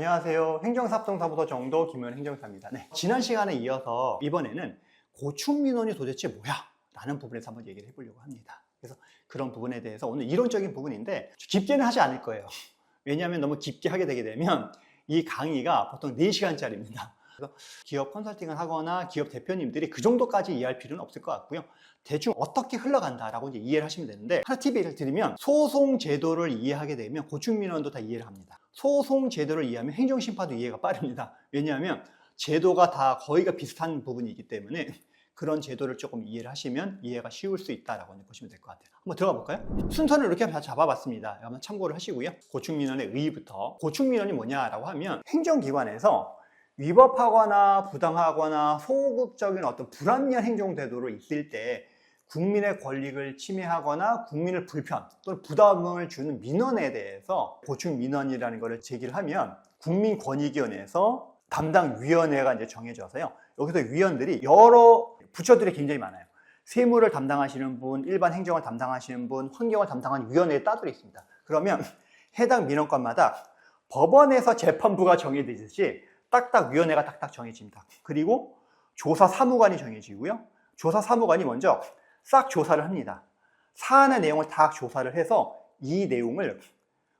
안녕하세요. 행정사업동사무소 정도 김현 행정사입니다. 네, 지난 시간에 이어서 이번에는 고충민원이 도대체 뭐야? 라는 부분에서 한번 얘기를 해보려고 합니다. 그래서 그런 부분에 대해서 오늘 이론적인 부분인데 깊게는 하지 않을 거예요. 왜냐하면 너무 깊게 하게 되게 되면 이 강의가 보통 4시간짜리입니다. 그래서 기업 컨설팅을 하거나 기업 대표님들이 그 정도까지 이해할 필요는 없을 것 같고요. 대충 어떻게 흘러간다라고 이제 이해를 하시면 되는데, 하나 팁을 드리면 소송 제도를 이해하게 되면 고충민원도 다 이해를 합니다. 소송 제도를 이해하면 행정심판도 이해가 빠릅니다. 왜냐하면 제도가 다 거의가 비슷한 부분이기 때문에 그런 제도를 조금 이해를 하시면 이해가 쉬울 수 있다라고 보시면 될 것 같아요. 한번 들어가 볼까요? 순서는 이렇게 잡아봤습니다. 한번 참고를 하시고요. 고충민원의 의의부터. 고충민원이 뭐냐라고 하면 행정기관에서 위법하거나 부당하거나 소극적인 어떤 불합리한 행정제도를 있을 때 국민의 권익을 침해하거나 국민을 불편 또는 부담을 주는 민원에 대해서 고충민원이라는 것을 제기를 하면 국민권익위원회에서 담당 위원회가 이제 정해져서요. 여기서 위원들이 여러 부처들이 굉장히 많아요. 세무를 담당하시는 분, 일반 행정을 담당하시는 분, 환경을 담당하는 위원회에 따로 있습니다. 그러면 해당 민원건마다 법원에서 재판부가 정해지듯이 딱딱 위원회가 딱딱 정해집니다. 그리고 조사 사무관이 정해지고요. 조사 사무관이 먼저 싹 조사를 합니다. 사안의 내용을 다 조사를 해서 이 내용을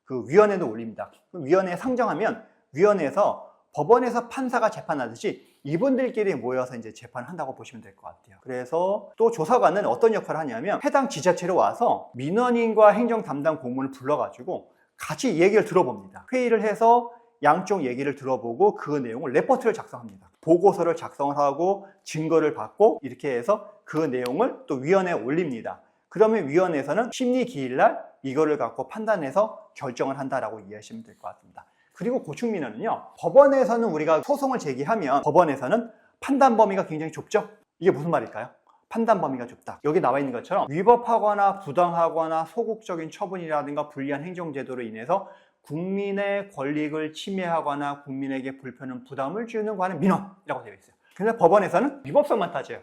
그 위원회에 올립니다. 위원회에 상정하면 위원회에서 법원에서 판사가 재판하듯이 이분들끼리 모여서 이제 재판을 한다고 보시면 될 것 같아요. 그래서 또 조사관은 어떤 역할을 하냐면 해당 지자체로 와서 민원인과 행정 담당 공무원을 불러가지고 같이 얘기를 들어봅니다. 회의를 해서 양쪽 얘기를 들어보고 그 내용을 레포트를 작성합니다. 보고서를 작성을 하고 증거를 받고 이렇게 해서 그 내용을 또 위원회에 올립니다. 그러면 위원회에서는 심리 기일날 이거를 갖고 판단해서 결정을 한다라고 이해하시면 될 것 같습니다. 그리고 고충민원은요, 법원에서는 우리가 소송을 제기하면 법원에서는 판단 범위가 굉장히 좁죠? 이게 무슨 말일까요? 판단 범위가 좁다. 여기 나와 있는 것처럼 위법하거나 부당하거나 소극적인 처분이라든가 불리한 행정제도로 인해서 국민의 권익을 침해하거나 국민에게 불편한 부담을 주는 관한 민원이라고 되어 있어요. 그런데 법원에서는 위법성만 따져요.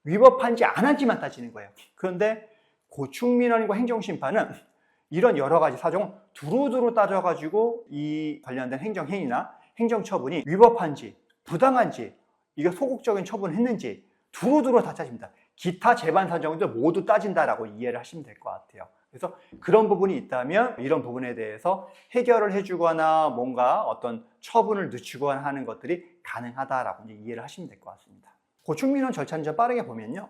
위법한지 안 한지만 따지는 거예요. 그런데 고충민원과 행정심판은 이런 여러 가지 사정을 두루두루 따져가지고 이 관련된 행정행위나 행정처분이 위법한지 부당한지 이게 소극적인 처분을 했는지 두루두루 다 따집니다. 기타 재반 사정도 모두 따진다라고 이해를 하시면 될 것 같아요. 그래서 그런 부분이 있다면 이런 부분에 대해서 해결을 해주거나 뭔가 어떤 처분을 늦추거나 하는 것들이 가능하다라고 이해를 하시면 될 것 같습니다. 고충민원 절차는 좀 빠르게 보면요.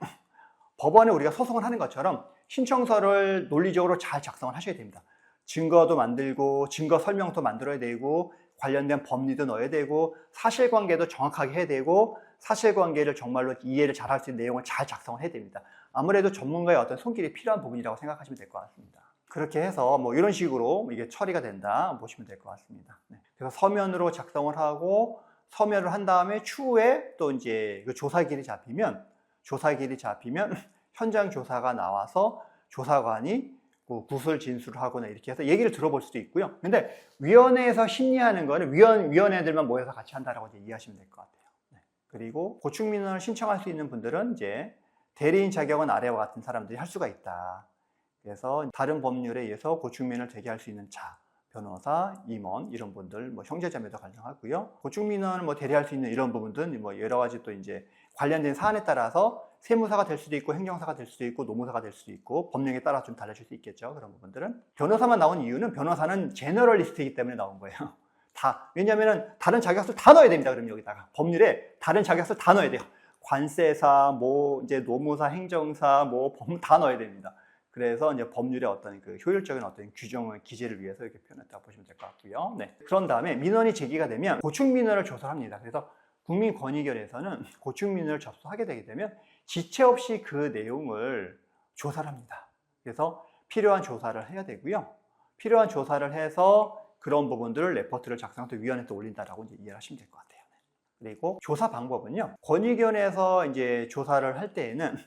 법원에 우리가 소송을 하는 것처럼 신청서를 논리적으로 잘 작성을 하셔야 됩니다. 증거도 만들고 증거 설명도 만들어야 되고 관련된 법리도 넣어야 되고 사실관계도 정확하게 해야 되고 사실관계를 정말로 이해를 잘 할 수 있는 내용을 잘 작성을 해야 됩니다. 아무래도 전문가의 어떤 손길이 필요한 부분이라고 생각하시면 될 것 같습니다. 그렇게 해서 뭐 이런 식으로 이게 처리가 된다 보시면 될 것 같습니다. 네. 그래서 서면으로 작성을 하고 서면을 한 다음에 추후에 또 이제 그 조사기일이 잡히면 현장 조사가 나와서 조사관이 구술 진술을 하거나 이렇게 해서 얘기를 들어볼 수도 있고요. 근데 위원회에서 심리하는 거는 위원회들만 모여서 같이 한다라고 이제 이해하시면 될 것 같아요. 네. 그리고 고충민원을 신청할 수 있는 분들은 이제 대리인 자격은 아래와 같은 사람들이 할 수가 있다. 그래서 다른 법률에 의해서 고충민원을 제기할 수 있는 자, 변호사, 임원 이런 분들, 뭐 형제자매도 가능하고요. 고충민원을 뭐 대리할 수 있는 이런 부분들은 뭐 여러 가지 또 이제 관련된 사안에 따라서 세무사가 될 수도 있고 행정사가 될 수도 있고 노무사가 될 수도 있고 법령에 따라 좀 달라질 수 있겠죠. 그런 부분들은 변호사만 나온 이유는 변호사는 제너럴리스트이기 때문에 나온 거예요. 왜냐하면 다른 자격증 다 넣어야 됩니다. 그럼 여기다가 법률에 다른 자격증 다 넣어야 돼요. 관세사, 뭐 이제 노무사, 행정사, 뭐 법 다 넣어야 됩니다. 그래서 이제 법률의 어떤 그 효율적인 어떤 규정을 기재를 위해서 이렇게 표현했다고 보시면 될 것 같고요. 네. 그런 다음에 민원이 제기가 되면 고충민원을 조사합니다. 그래서 국민권익위원회에서는 고충민원을 접수하게 되게 되면 지체 없이 그 내용을 조사를 합니다. 그래서 필요한 조사를 해야 되고요. 필요한 조사를 해서 그런 부분들을 레포트를 작성해서 위원회에 또 올린다라고 이제 이해를 하시면 될 것 같아요. 그리고 조사 방법은요. 권익위원회에서 이제 조사를 할 때에는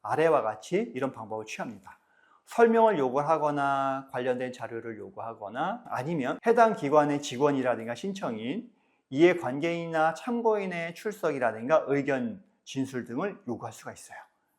아래와 같이 이런 방법을 취합니다. 설명을 요구하거나 관련된 자료를 요구하거나 아니면 해당 기관의 직원이라든가 신청인, 이해관계인이나 참고인의 출석이라든가 의견 진술 등을 요구할 수가 있어요.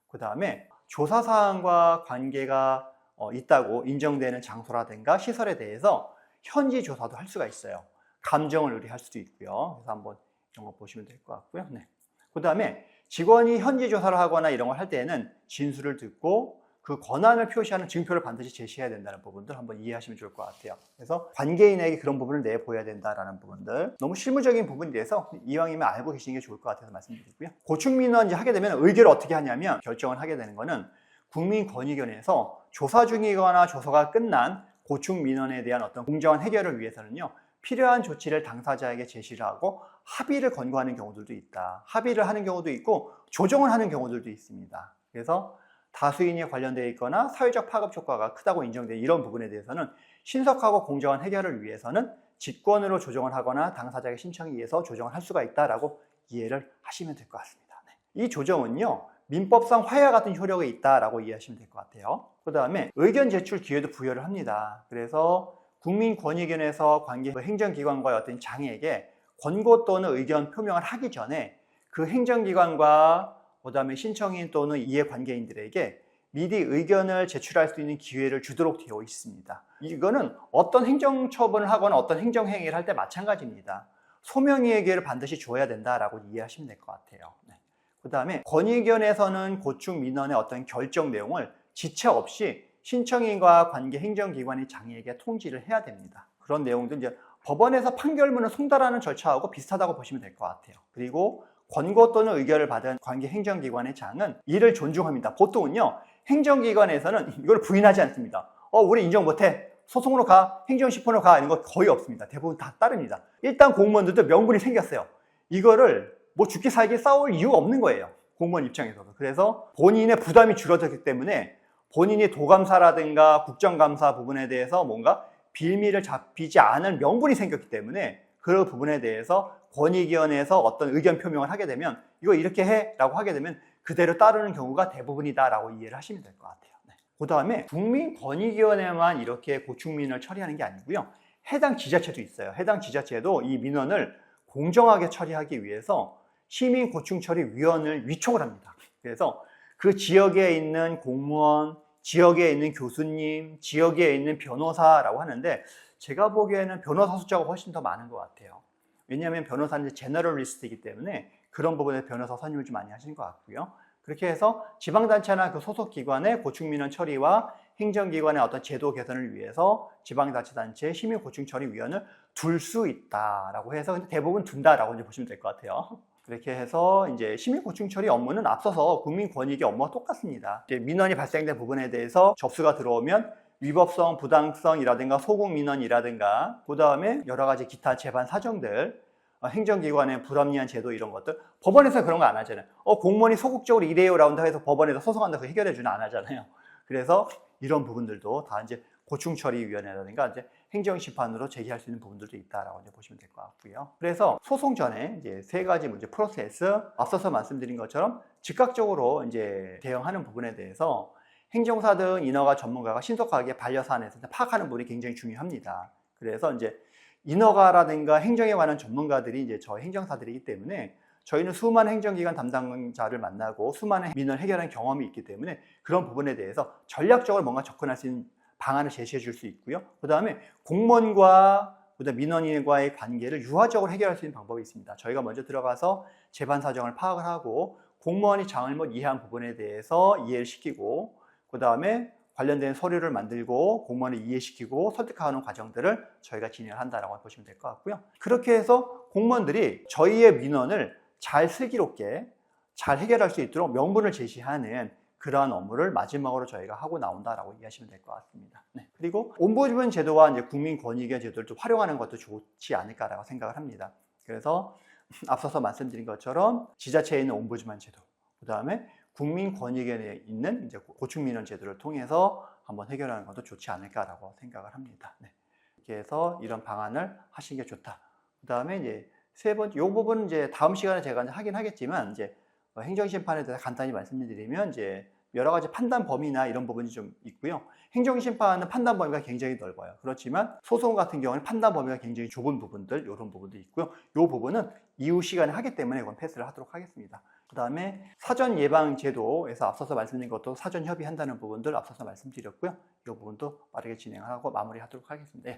그 다음에 조사사항과 관계가 있다고 인정되는 장소라든가 시설에 대해서 현지 조사도 할 수가 있어요. 감정을 의뢰할 수도 있고요. 그래서 한번 이런 거 보시면 될 것 같고요. 네. 그 다음에 직원이 현지 조사를 하거나 이런 걸 할 때에는 진술을 듣고 그 권한을 표시하는 증표를 반드시 제시해야 된다는 부분들 한번 이해하시면 좋을 것 같아요. 그래서 관계인에게 그런 부분을 내보여야 된다라는 부분들, 너무 실무적인 부분에 대해서 이왕이면 알고 계시는 게 좋을 것 같아서 말씀드리고요. 고충민원 이제 하게 되면 의결을 어떻게 하냐면, 결정을 하게 되는 거는 국민권익위원회에서 조사 중이거나 조사가 끝난 고충민원에 대한 어떤 공정한 해결을 위해서는요, 필요한 조치를 당사자에게 제시를 하고 합의를 권고하는 경우들도 있다. 합의를 하는 경우도 있고 조정을 하는 경우들도 있습니다. 그래서 다수인이 관련되어 있거나 사회적 파급 효과가 크다고 인정된 이런 부분에 대해서는 신속하고 공정한 해결을 위해서는 직권으로 조정을 하거나 당사자의 신청에 의해서 조정을 할 수가 있다라고 이해를 하시면 될 것 같습니다. 네. 이 조정은요, 민법상 화해와 같은 효력이 있다라고 이해하시면 될 것 같아요. 그 다음에 의견 제출 기회도 부여를 합니다. 그래서 국민권익위원회에서 관계 행정기관과의 어떤 장애에게 권고 또는 의견 표명을 하기 전에 그 행정기관과 그 다음에 신청인 또는 이해관계인들에게 미리 의견을 제출할 수 있는 기회를 주도록 되어 있습니다. 이거는 어떤 행정처분을 하거나 어떤 행정행위를 할 때 마찬가지입니다. 소명의의 기회를 반드시 줘야 된다라고 이해하시면 될 것 같아요. 네. 그 다음에 권익위원회에서는 고충민원의 어떤 결정 내용을 지체 없이 신청인과 관계 행정기관의 장애에게 통지를 해야 됩니다. 그런 내용들 이제 법원에서 판결문을 송달하는 절차하고 비슷하다고 보시면 될 것 같아요. 그리고 권고 또는 의결을 받은 관계 행정기관의 장은 이를 존중합니다. 보통은요, 행정기관에서는 이걸 부인하지 않습니다. 우리 인정 못해. 소송으로 가. 행정심판으로 가. 이런 거 거의 없습니다. 대부분 다 따릅니다. 일단 공무원들도 명분이 생겼어요. 이거를 뭐 죽기 살기 싸울 이유가 없는 거예요. 공무원 입장에서도. 그래서 본인의 부담이 줄어들기 때문에 본인이 도감사라든가 국정감사 부분에 대해서 뭔가 빌미를 잡히지 않을 명분이 생겼기 때문에 그 부분에 대해서 권익위원회에서 어떤 의견 표명을 하게 되면 이거 이렇게 해 라고 하게 되면 그대로 따르는 경우가 대부분이다 라고 이해를 하시면 될 것 같아요. 네. 그 다음에 국민권익위원회만 이렇게 고충민원을 처리하는 게 아니고요, 해당 지자체도 있어요. 해당 지자체도 이 민원을 공정하게 처리하기 위해서 시민고충처리위원을 위촉을 합니다. 그래서 그 지역에 있는 공무원, 지역에 있는 교수님, 지역에 있는 변호사라고 하는데, 제가 보기에는 변호사 숫자가 훨씬 더 많은 것 같아요. 왜냐하면 변호사는 제너럴리스트이기 때문에 그런 부분에 변호사 선임을 좀 많이 하시는 것 같고요. 그렇게 해서 지방단체나 그 소속기관의 고충민원 처리와 행정기관의 어떤 제도 개선을 위해서 지방자치단체 시민고충처리위원을 둘 수 있다라고 해서 대부분 둔다라고 이제 보시면 될 것 같아요. 그렇게 해서 이제 시민고충처리 업무는 앞서서 국민권익위 업무와 똑같습니다. 이제 민원이 발생된 부분에 대해서 접수가 들어오면 위법성, 부당성이라든가 소극민원이라든가 그 다음에 여러 가지 기타 재반 사정들, 행정기관의 불합리한 제도 이런 것들, 법원에서 그런 거 안 하잖아요. 공무원이 소극적으로 이래요 라운드 해서 법원에서 소송한다고 해결해 주는 안 하잖아요. 그래서 이런 부분들도 다 이제 고충처리위원회라든가 이제 행정심판으로 제기할 수 있는 부분들도 있다라고 이제 보시면 될 것 같고요. 그래서 소송 전에 이제 세 가지 문제 프로세스, 앞서서 말씀드린 것처럼 즉각적으로 이제 대응하는 부분에 대해서 행정사 등 인허가 전문가가 신속하게 반려 사안에서 파악하는 부분이 굉장히 중요합니다. 그래서 이제 인허가라든가 행정에 관한 전문가들이 이제 저희 행정사들이기 때문에 저희는 수많은 행정기관 담당자를 만나고 수많은 민원을 해결한 경험이 있기 때문에 그런 부분에 대해서 전략적으로 뭔가 접근할 수 있는 방안을 제시해 줄 수 있고요. 그 다음에 공무원과 그다음 민원인과의 관계를 유화적으로 해결할 수 있는 방법이 있습니다. 저희가 먼저 들어가서 재반 사정을 파악을 하고 공무원이 잘못 이해한 부분에 대해서 이해를 시키고 그 다음에 관련된 서류를 만들고 공무원을 이해시키고 설득하는 과정들을 저희가 진행을 한다라고 보시면 될 것 같고요. 그렇게 해서 공무원들이 저희의 민원을 잘 슬기롭게 잘 해결할 수 있도록 명분을 제시하는 그러한 업무를 마지막으로 저희가 하고 나온다라고 이해하시면 될 것 같습니다. 네. 그리고 옴부즈먼 제도와 이제 국민권익위 제도를 좀 활용하는 것도 좋지 않을까라고 생각을 합니다. 그래서 앞서서 말씀드린 것처럼 지자체에 있는 옴부즈먼 제도, 그 다음에 국민권익위에 있는 이제 고충민원 제도를 통해서 한번 해결하는 것도 좋지 않을까라고 생각을 합니다. 네. 이렇게 해서 이런 방안을 하시는 게 좋다. 그 다음에 이제 세 번째, 이 부분은 이제 다음 시간에 제가 이제 하긴 하겠지만 이제 행정심판에 대해서 간단히 말씀드리면 이제 여러 가지 판단 범위나 이런 부분이 좀 있고요. 행정심판은 판단 범위가 굉장히 넓어요. 그렇지만 소송 같은 경우는 판단 범위가 굉장히 좁은 부분들, 이런 부분도 있고요. 이 부분은 이후 시간에 하기 때문에 이건 패스를 하도록 하겠습니다. 그다음에 사전 예방 제도에서 앞서서 말씀드린 것도 사전 협의한다는 부분들 앞서서 말씀드렸고요. 이 부분도 빠르게 진행하고 마무리하도록 하겠습니다.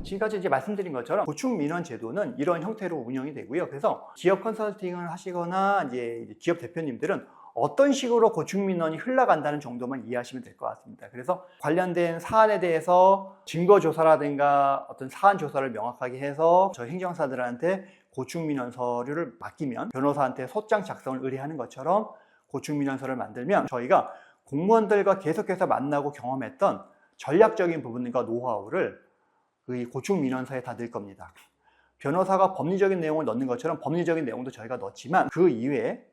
지금까지 이제 말씀드린 것처럼 고충 민원 제도는 이런 형태로 운영이 되고요. 그래서 기업 컨설팅을 하시거나 이제 기업 대표님들은 어떤 식으로 고충 민원이 흘러간다는 정도만 이해하시면 될 것 같습니다. 그래서 관련된 사안에 대해서 증거 조사라든가 어떤 사안 조사를 명확하게 해서 저희 행정사들한테 고충 민원 서류를 맡기면 변호사한테 소장 작성을 의뢰하는 것처럼 고충 민원서를 만들면 저희가 공무원들과 계속해서 만나고 경험했던 전략적인 부분과 노하우를 이 고충 민원서에 다 넣을 겁니다. 변호사가 법리적인 내용을 넣는 것처럼 법리적인 내용도 저희가 넣지만 그 이외에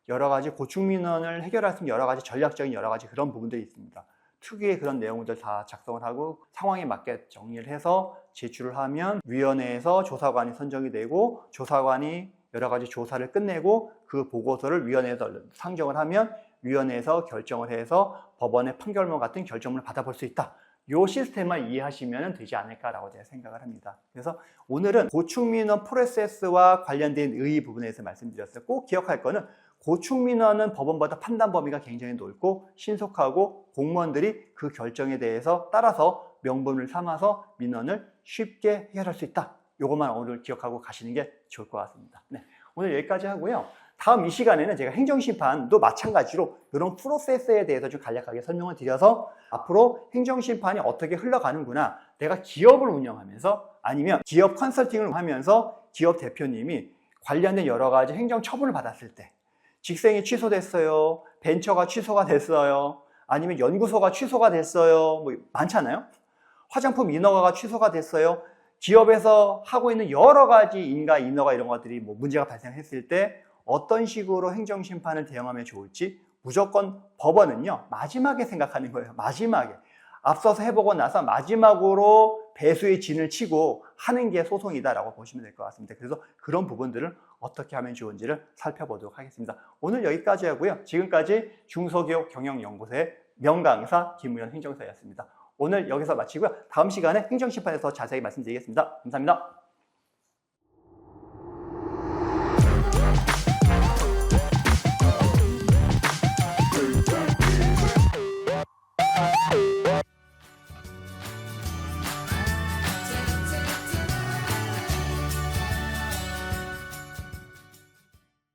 여러 가지 고충 민원을 해결할 수 있는 여러 가지 전략적인 여러 가지 그런 부분들이 있습니다. 특유의 그런 내용들 다 작성을 하고 상황에 맞게 정리를 해서 제출을 하면 위원회에서 조사관이 선정이 되고 조사관이 여러 가지 조사를 끝내고 그 보고서를 위원회에서 상정을 하면 위원회에서 결정을 해서 법원의 판결문 같은 결정문을 받아볼 수 있다. 이 시스템만 이해하시면 되지 않을까라고 제가 생각을 합니다. 그래서 오늘은 고충민원 프로세스와 관련된 의의 부분에 대해서 말씀드렸어요. 꼭 기억할 거는 고충민원은 법원보다 판단 범위가 굉장히 넓고 신속하고 공무원들이 그 결정에 대해서 따라서 명분을 삼아서 민원을 쉽게 해결할 수 있다. 이것만 오늘 기억하고 가시는 게 좋을 것 같습니다. 네, 오늘 여기까지 하고요. 다음 이 시간에는 제가 행정심판도 마찬가지로 이런 프로세스에 대해서 좀 간략하게 설명을 드려서 앞으로 행정심판이 어떻게 흘러가는구나, 내가 기업을 운영하면서 아니면 기업 컨설팅을 하면서 기업 대표님이 관련된 여러 가지 행정처분을 받았을 때 직생이 취소됐어요, 벤처가 취소가 됐어요, 아니면 연구소가 취소가 됐어요, 뭐 많잖아요. 화장품 인허가가 취소가 됐어요. 기업에서 하고 있는 여러 가지 인가 인허가 이런 것들이 뭐 문제가 발생했을 때 어떤 식으로 행정심판을 대응하면 좋을지 무조건 법원은요 마지막에 생각하는 거예요. 마지막에 앞서서 해보고 나서 마지막으로 배수의 진을 치고 하는 게 소송이다라고 보시면 될 것 같습니다. 그래서 그런 부분들을 어떻게 하면 좋은지를 살펴보도록 하겠습니다. 오늘 여기까지 하고요. 지금까지 중소기업경영연구소의 명강사 김우현 행정사였습니다. 오늘 여기서 마치고요. 다음 시간에 행정심판에서 자세히 말씀드리겠습니다. 감사합니다.